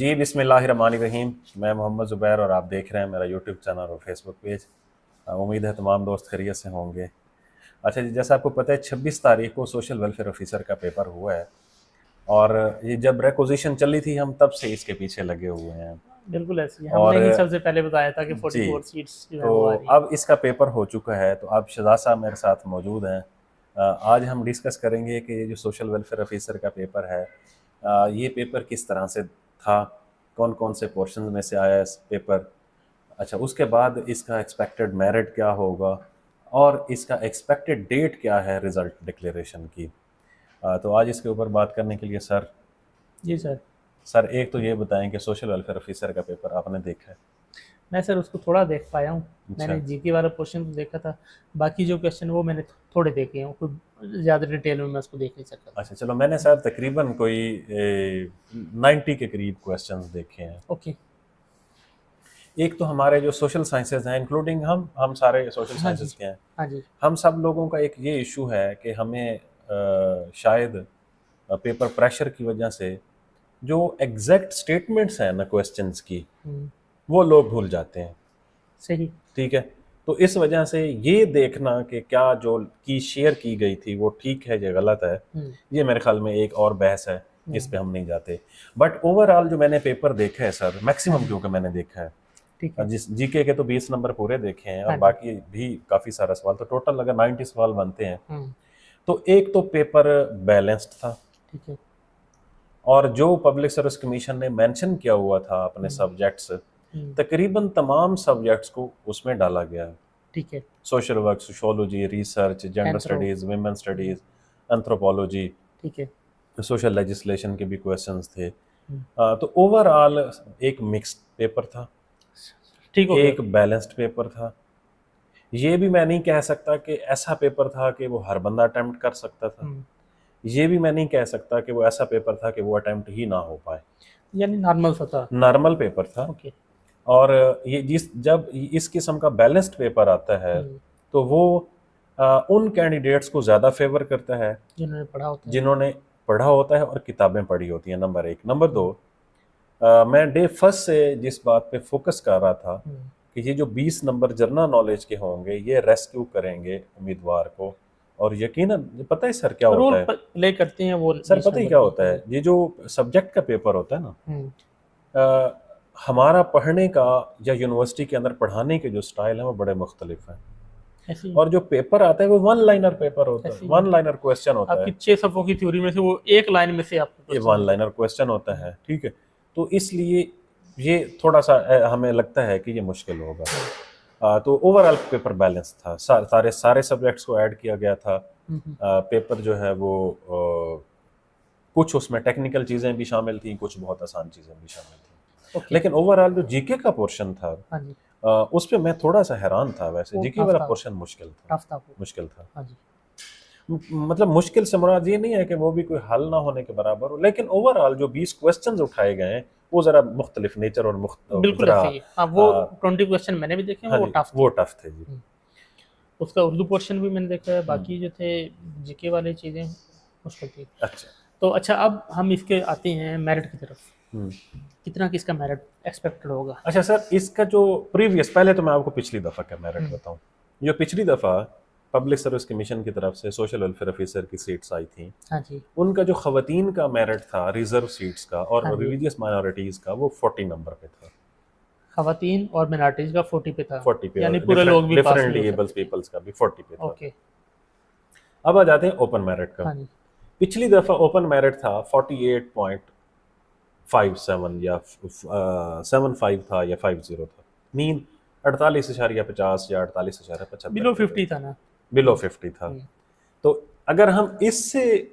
जी बिस्मिल्लाहिर्रहमानिर्रहीम। मैं मोहम्मद ज़ुबैर और आप देख रहे हैं मेरा यूट्यूब चैनल और फेसबुक पेज। उम्मीद है तमाम दोस्त खैरियत से होंगे। अच्छा जी, जैसा आपको पता है 26 तारीख को सोशल वेलफेयर ऑफिसर का पेपर हुआ है और ये जब रिक्वेजिशन चली थी हम तब से इसके पीछे लगे हुए हैं। बिल्कुल ऐसी है। और हमने ही सबसे पहले बताया था कि जी, 44 सीट्स जो है तो वो आ रही हैं। अब इसका पेपर हो चुका है तो अब शहजाद साहब मेरे साथ मौजूद हैं। आज हम डिस्कस करेंगे कि ये जो सोशल वेलफेयर ऑफिसर का पेपर है, ये पेपर किस तरह से था, कौन कौन से पोर्शन में से आया इस पेपर। अच्छा, उसके बाद इसका एक्सपेक्टेड मेरिट क्या होगा और इसका एक्सपेक्टेड डेट क्या है रिज़ल्ट डिक्लेरेशन की। तो आज इसके ऊपर बात करने के लिए जी सर। सर एक तो ये बताएं कि सोशल वेलफेयर ऑफिसर का पेपर आपने देखा है? मैं सर उसको थोड़ा देख पाया हूँ। अच्छा। मैंने जीके वाला पोर्शन तो देखा था। बाकी जो क्वेश्चन वो मैंने थोड़े देखे हैं, कोई ज़्यादा डिटेल में मैं उसको देख नहीं सकता था। अच्छा चलो, मैंने सर तकरीबन कोई 90 के करीब क्वेश्चंस देखे हैं। ओके। एक तो हमारे जो सोशल साइंसेज हैं, इंक्लूडिंग हम सारे सोशल हाँ जी। साइंसेज के हैं। हाँ जी। हम सब लोगों का एक ये इशू है कि हमें शायद पेपर प्रेशर की वजह से जो एग्जैक्ट स्टेटमेंट्स हैं ना क्वेश्चंस की, हम्म, वो लोग भूल जाते हैं। सही। ठीक है, तो इस वजह से ये देखना कि क्या जो की शेयर की गई थी वो ठीक है या गलत है, हम्म। ये मेरे ख्याल में एक और बहस है। इस पे हम्म। हम नहीं जाते। बट ओवरऑल जो मैंने पेपर देखा है सर, हाँ मैक्सिमम जी। जो कि मैंने देखा है, ठीक है। जिस जीके के तो 20 नंबर पूरे देखे हैं और हाँ जी। बाकी भी काफ़ी सारा सवाल, तो टोटल अगर 90 सवाल बनते हैं हम्म। तो एक तो पेपर बैलेंस्ड था। ठीक है। और जो पब्लिक सर्विस कमीशन ने मेंशन किया हुआ था अपने हम्म। सब्जेक्ट्स, हम्म। तकरीबन तमाम सब्जेक्ट्स को उसमें डाला गया है। ठीक है। Social work, sociology, research, gender anthro. Studies, women hmm. Studies, anthropology, ठीक है। सोशल लेजिस्लेशन के भी क्वेश्चंस थे। हम्म। तो ओवरऑल एक मिक्स्ड पेपर था, ठीक हो गया। एक बैलेंस्ड पेपर था। ये भी मैं नहीं कह सकता कि ऐसा पेपर था कि वो हर बंदा अटेम्प्ट कर सकता था। हम्म। ये भी मैं नहीं कह सकता कि वो ऐसा पेपर था कि वो अटेम्प्ट ही ना हो पाए। यानी नॉर्मल सा था। नॉर्मल पेपर था। ओके। और ये जब इस किस्म का बैलेंस्ड पेपर आता है हम्म। तो वो उन कैंडिडेट्स को ज़्यादा फेवर करता है जिन्होंने पढ़ा होता है। जिन्होंने पढ़ा होता है और किताबें पढ़ी होती हैं, नंबर एक। नंबर दो, हम्म। मैं डे फर्स्ट से जिस बात पे फोकस कर रहा था हम्म। कि ये जो 20 नंबर जनरल नॉलेज के होंगे ये रेस्क्यू करेंगे उम्मीदवार को। और यकीनन पता है सर क्या रोल होता है? प्ले करते हैं वो सर 20 पता ही नंबर क्या भी। होता है, ये जो सब्जेक्ट का पेपर होता है ना, हम्म। अ, हमारा पढ़ने का या यूनिवर्सिटी के अंदर पढ़ाने के जो स्टाइल है वो बड़े मुख्तलिफ हैं। ऐसे ही। और जो पेपर आता है वो वन लाइनर पेपर होता है, ऐसे ही है। वन लाइनर क्वेश्चन होता आपकी है। 6 सफ़ों की थ्योरी में से वो एक लाइन में से आपको ये क्वेश्चन वन मिलेगा। लाइनर क्वेश्चन होता है, ठीक है। तो इसलिए ये थोड़ा सा हमें लगता है कि ये मुश्किल होगा। तो ओवरऑल पेपर बैलेंस था, सारे सारे सब्जेक्ट्स को ऐड किया गया था। हम्म। पेपर जो है वो कुछ उसमें टेक्निकल चीज़ें भी शामिल थी, कुछ बहुत आसान चीज़ें भी शामिल थी। ओके। लेकिन ओवरऑल जो जीके का पोर्शन था, हाँ जी। उस पे मैं थोड़ा सा हैरान था। वैसे वो जीके टफ वाला था। पोर्शन मुश्किल था। टफ था वो। मुश्किल था। हाँ जी। मतलब मुश्किल से मुराद ये नहीं है कि वो भी कोई हल ना होने के बराबर हो, लेकिन ओवरऑल जो 20 क्वेश्चंस उठाए गए हैं वो ज़रा मुख्तलिफ नेचर और बिल्कुल ज़रा ऐसे ही। हाँ, वो 20 क्वेश्चन मैंने भी देखे हैं, हाँ वो जी, टफ थे। वो टफ थे जी। उसका उर्दू पोर्शन भी मैंने देखा है। हम्म, बाकी जो थे जीके वाली चीज़ें मुश्किल थी। अच्छा। तो अच्छा, अब हम इसके आते हैं मेरिट की तरफ। हम्म, कितना किसका मेरिट एक्सपेक्टेड होगा? अच्छा सर, इसका जो प्रीवियस, पहले तो मैं आपको पिछली दफ़ा का मेरिट हम्म। बताऊं। जो पिछली दफ़ा पब्लिक सर्विस कमीशन की तरफ से सोशल वेलफेयर ऑफिसर की सीट्स आई थी, हाँ जी। उनका जो खवातीन का मेरिट था रिजर्व सीट्स का और हाँ जी। रिलीजियस माइनॉरिटीज़ का, वो 40 नंबर पे था। खवातीन और मिनॉरिटीज़ का 40 पे था। 40 पे, यानी और पूरे लोग भी पास डिफरेंट नहीं हो एबल्स सकते थे। पीपल्स का भी 40 पे था। ओके। अब आ जाते हैं ओपन मेरिट का। हाँ जी। पिछली दफ़ा ओपन मेरिट था 48.57 या 75 था या 50 था। मीन 48.50 या 48.75 बिलो के थे। 50 था ना। बिलो 50 था। हम्म। तो अगर हम इससे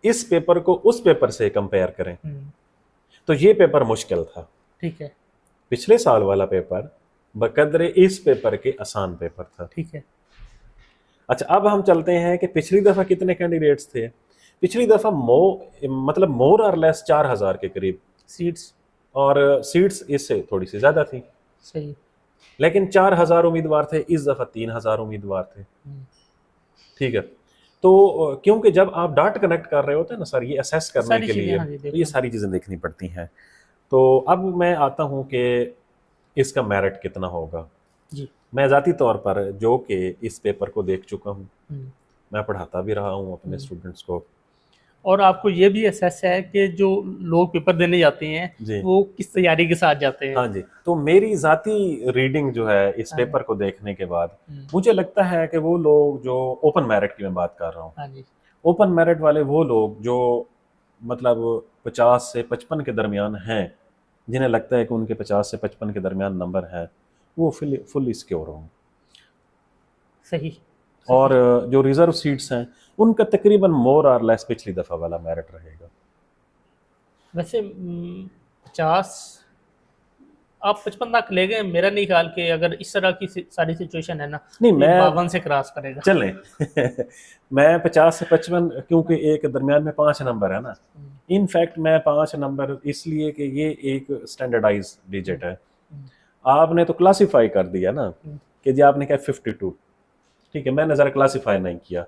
इस पेपर को उस पेपर से कंपेयर करें हम्म। तो ये पेपर मुश्किल था। ठीक है। पिछले साल वाला पेपर बकदरे इस पेपर के आसान पेपर था। ठीक है। अच्छा, अब हम चलते हैं कि पिछली दफ़ा कितने कैंडिडेट्स थे। पिछली दफ़ा मतलब मोर और लेस 4,000 के करीब, सीट्स। और सीट्स इससे थोड़ी सी ज़्यादा थी। सही। लेकिन 4,000 उम्मीदवार थे, इस दफ़ा 3,000 उम्मीदवार थे। हम्म। ठीक है। तो क्योंकि जब आप डाटा कनेक्ट कर रहे होते हैं ना सर, ये असेस करने सारी के चीज़ें लिए हाँ जी तो ये देखना सारी पड़ता चीज़ें देखनी पड़ती हैं। तो अब मैं आता हूँ कि इसका मेरिट कितना होगा। जी। मैं ज़ाती तौर पर जो कि इस पेपर को देख चुका हूँ, हम्म, मैं पढ़ाता भी रहा हूँ अपने हम्म। स्टूडेंट्स को। और आपको ये भी एहसास है कि जो लोग पेपर देने जाते हैं जी। वो किस तैयारी के साथ जाते हैं। हाँ जी, तो मेरी ज़ाती रीडिंग जो है इस हाँ जी। पेपर को देखने के बाद, हम्म, मुझे लगता है कि वो लोग जो ओपन मेरिट की मैं बात कर रहा हूँ, हाँ जी। ओपन मेरिट वाले वो लोग जो मतलब 50 से 55 के दरमियान हैं, जिन्हें लगता है कि उनके 50 से 55 के दरमियान नंबर हैं, वो फुल्ली सिक्योर होंगे। सही। और सही। जो रिजर्व सीट्स हैं उनका तकरीबन मोर और लेस पिछली दफ़ा वाला मेरिट रहेगा। वैसे 50, आप 55 तक ले गए, मेरा नहीं ख्याल कि अगर इस तरह की सारी सिचुएशन है ना नहीं, तो ये मैं 52 से क्रॉस करेगा। चलें मैं 50 से 55, क्योंकि एक दरमियान में 5 नंबर है ना। हम्म, इनफैक्ट मैं 5 नंबर इसलिए कि ये एक स्टैंडर्डाइज हम्म, डिजिट है। हम्म, आपने तो क्लासिफाई कर दिया ना, हम्म। कि जी आपने कहा 52, ठीक है, मैंने ज़रा क्लासिफाई नहीं किया।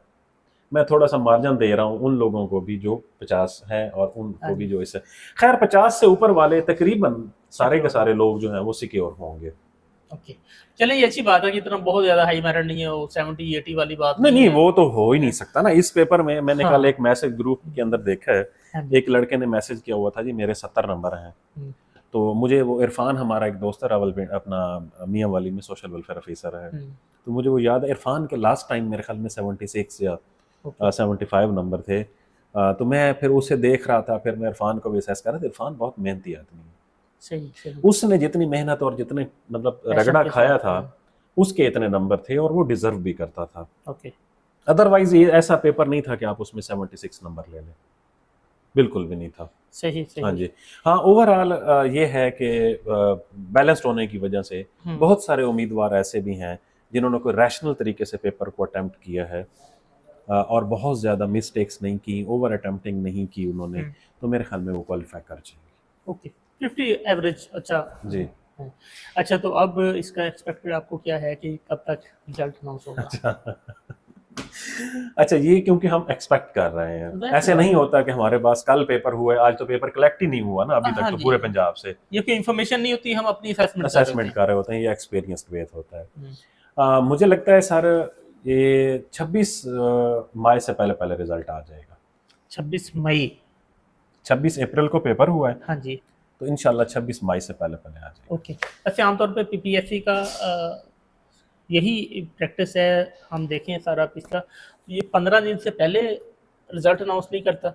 मैं थोड़ा सा मार्जिन दे रहा हूँ उन लोगों को भी जो 50 हैं और हाँ उनको भी जी। जो इससे, खैर 50 से ऊपर वाले तकरीबन सारे के सिक्योर है। सारे लोग जो हैं वो सिक्योर होंगे। ओके। चलिए, ये अच्छी बात है कि इतना बहुत ज़्यादा हाई मेरिट नहीं है, वो 70-80 वाली बात नहीं नहीं नहीं, है। वो तो हो ही नहीं सकता ना इस पेपर में। मैंने कल हाँ। एक मैसेज ग्रुप के अंदर देखा है, हाँ जी। एक लड़के ने मैसेज किया हुआ था, जी मेरे 70 नंबर हैं। हम्म, तो मुझे वो इरफान, हमारा एक दोस्त है रावलपिंडी, अपना मियाँ वाली में सोशल वेलफेयर ऑफिसर है, हम्म। तो मुझे वो याद है इरफान के लास्ट टाइम मेरे ख्याल में 76 या ओके। 75 नंबर थे। तो मैं फिर उसे देख रहा था, फिर मैं इरफान को भी असेस कर रहा था। इरफान बहुत मेहनती आदमी है, सही। सही। उसने जितनी मेहनत और जितने मतलब पैशन रगड़ा के खाया साथ। था, उसके इतने नंबर थे और वो डिजर्व भी करता था। ओके। अदरवाइज ये ऐसा पेपर नहीं था कि आप उसमें 76 नंबर ले लें, बिल्कुल भी नहीं था। सही। हाँ सही। जी। हाँ, ओवरऑल ये है कि बैलेंस्ड होने की वजह से हम्म, बहुत सारे उम्मीदवार ऐसे भी हैं जिन्होंने कोई रैशनल तरीके से पेपर को अटेम्प्ट किया है, और बहुत ज़्यादा मिस्टेक्स नहीं की, ओवर अटेम्प्टिंग नहीं की उन्होंने, हम्म। तो मेरे ख्याल में वो क्वालिफाई कर जाएंगे। ओके। 50 एवरेज अच्छा जी। है। अच्छा, तो अब इसका एक्सपेक्टेड आपको क्या है कि कब तक रिजल्ट अनाउंस होगा? अच्छा, ये क्योंकि हम एक्सपेक्ट कर रहे हैं, जाहिर सी ऐसे बात नहीं है। होता कि हमारे पास कल पेपर हुआ है, आज तो पेपर कलेक्ट ही नहीं हुआ ना अभी तक हाँ तो जी। पूरे पंजाब से। ये कोई इन्फॉर्मेशन नहीं होती, हम अपनी असेसमेंट कर रहे होते असेसमेंट हैं। कर रहे होते हैं, ये एक्सपीरियंस बेस होता है। हम्म, मुझे लगता है सर, ये 26 मई से पहले पहले रिजल्ट आ जाएगा। 26 मई। 26 अप्रैल को पेपर हुआ है, हाँ जी। तो इंशाल्लाह 26 मई से पहले पहले आ जाएगा। ओके। वैसे आमतौर पे पीपीएससी का यही प्रैक्टिस है, हम देखें सारा पिछला तो ये 15 दिन से पहले रिजल्ट अनाउंस नहीं करता,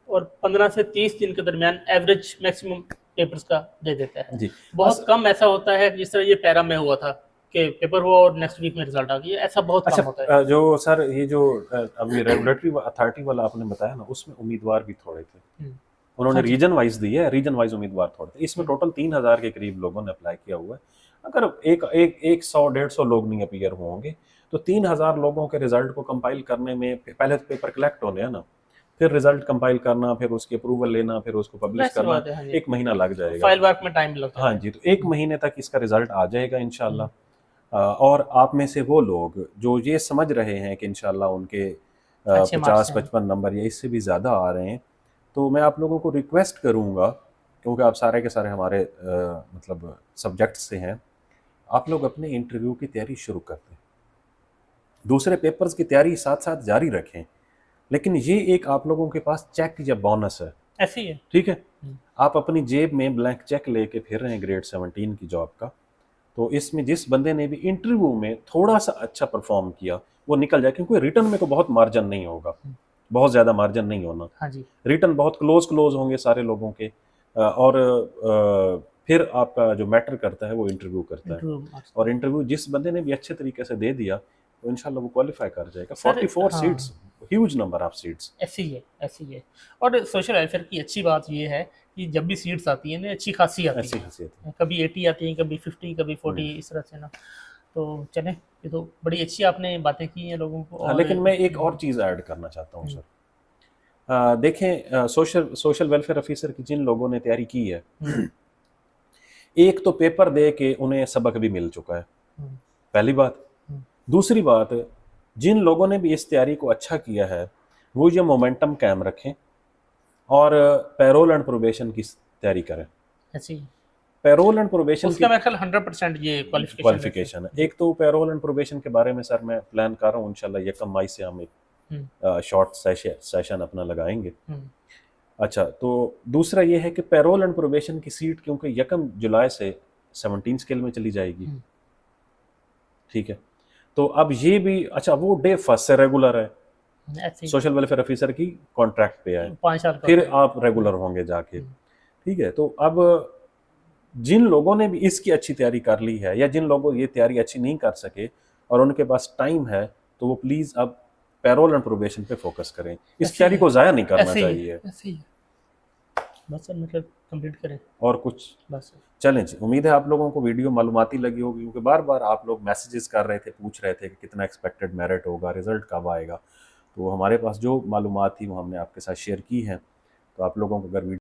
और 15 से 30 दिन के दरमियान एवरेज मैक्सिमम पेपर्स का दे देता है। जी। बहुत कम ऐसा होता है जिस तरह ये पैरा में हुआ था कि पेपर हुआ और नेक्स्ट वीक में रिजल्ट आ गया, ऐसा बहुत अच्छा, कम होता है। जो सर ये जो अभी रेगुलेटरी अथॉरिटी वाला आपने बताया ना, उसमें उम्मीदवार भी थोड़े थे। हम्म, उन्होंने हाँ जी। रीजन वाइज दी है, रीजन वाइज उम्मीदवार थोड़े थे। इसमें हम्म, टोटल 3000 के करीब लोगों ने अप्लाई किया हुआ है। अगर एक एक एक 100-150 लोग नहीं अपीयर होंगे, तो 3000 लोगों के रिजल्ट को कंपाइल करने में पहले तो पेपर कलेक्ट होने हैं ना, फिर रिजल्ट कंपाइल करना, फिर उसकी अप्रूवल लेना, फिर उसको पब्लिश वैसी करना, बात है। हाँ जी। 1 महीना लग जाएगा। फाइल वर्क में टाइम लग हाँ जाता है। जी, तो 1 महीने तक इसका रिजल्ट आ जाएगा हम्म, इंशाल्लाह। और आप में से वो लोग जो ये समझ रहे हैं कि इंशाल्लाह उनके अच्छे मार्क्स पचास हैं। 55 नंबर या इससे भी ज़्यादा आ रहे हैं, तो मैं आप लोगों को रिक्वेस्ट करूँगा, क्योंकि आप सारे के सारे हमारे मतलब सब्जेक्ट से हैं, आप लोग अपने इंटरव्यू की तैयारी शुरू कर दें। दूसरे पेपर्स की तैयारी साथ साथ जारी रखें, लेकिन ये एक आप लोगों के पास चेक या बोनस है, ऐसे ही है। ठीक है। हम्म, आप अपनी जेब में ब्लैंक चेक लेके फिर रहे हैं ग्रेड 17 की जॉब का, तो इसमें जिस बंदे ने भी इंटरव्यू में थोड़ा सा अच्छा परफॉर्म किया वो निकल जाए, क्योंकि रिटर्न में तो बहुत मार्जिन नहीं होगा, बहुत ज़्यादा मार्जिन नहीं होना। हाँ जी। रिटर्न बहुत क्लोज होंगे सारे लोगों के, और फिर आपका जो मैटर करता है वो इंटरव्यू करता है। Interview marks. और इंटरव्यू जिस बंदे ने भी अच्छे तरीके से दे दिया तो इंशाल्लाह वो क्वालिफाई कर जाएगा। सर 44 सीट्स, हाँ, ह्यूज नंबर ऑफ सीट्स। ऐसे ही है। ऐसे ही है। और सोशल वेलफेयर की अच्छी बात ये है कि जब भी सीट्स आती हैं ना, अच्छी खासी आती ऐसी हैसियत है। हैं, कभी 80 आती हैं, कभी 50, कभी 40, इस तरह से ना। तो चलें, ये तो बड़ी अच्छी आपने बातें की हैं लोगों को। हाँ, और लेकिन मैं एक और चीज़ ऐड करना चाहता हूँ हम्म, सर। देखें, सोशल वेलफेयर ऑफिसर की जिन लोगों ने तैयारी की है, हम्म, एक तो पेपर दे के उन्हें सबक भी मिल चुका है, हम्म, पहली बात। हम्म, दूसरी बात, जिन लोगों ने भी इस तैयारी को अच्छा किया है वो ये मोमेंटम कायम रखें और पैरोल एंड प्रोबेशन की तैयारी करें। ऐसे ही पैरोल एंड प्रोबेशन उसका मेरे ख्याल 100% ये क्वालिफिकेशन क्वालिफिकेशन है। एक तो पैरोल एंड प्रोबेशन के बारे में सर मैं प्लान कर रहा हूँ, इंशाल्लाह 1 मई से हम एक शॉर्ट सेशन अपना लगाएंगे। अच्छा, तो दूसरा ये है कि पैरोल एंड प्रोबेशन की सीट क्योंकि 1 जुलाई से 17 स्केल में चली जाएगी, ठीक है। तो अब ये भी, अच्छा वो डे 1 से रेगुलर है, ऐसे ही सोशल वेलफेयर ऑफिसर की कॉन्ट्रैक्ट पे है, 5 साल का फिर आप रेगुलर होंगे जाके, ठीक है। तो अब जिन लोगों ने भी इसकी अच्छी तैयारी कर ली है या जिन लोगों ये तैयारी अच्छी नहीं कर सके और उनके पास टाइम है, तो वो प्लीज़ अब पैरोल एंड प्रोबेशन पे फोकस करें, इस ऐसे तैयारी ही को ज़ाया नहीं करना ऐसे ही चाहिए। ऐसे ही बस सर मतलब कंप्लीट करें और कुछ बस सर। चलें जी, उम्मीद है आप लोगों को वीडियो मालूमाती लगी होगी, क्योंकि बार बार आप लोग मैसेजेस कर रहे थे, पूछ रहे थे कि कितना एक्सपेक्टेड मेरिट होगा, रिजल्ट कब आएगा। तो हमारे पास जो मालूमात थी वो हमने आपके साथ शेयर की है। तो आप लोगों को अगर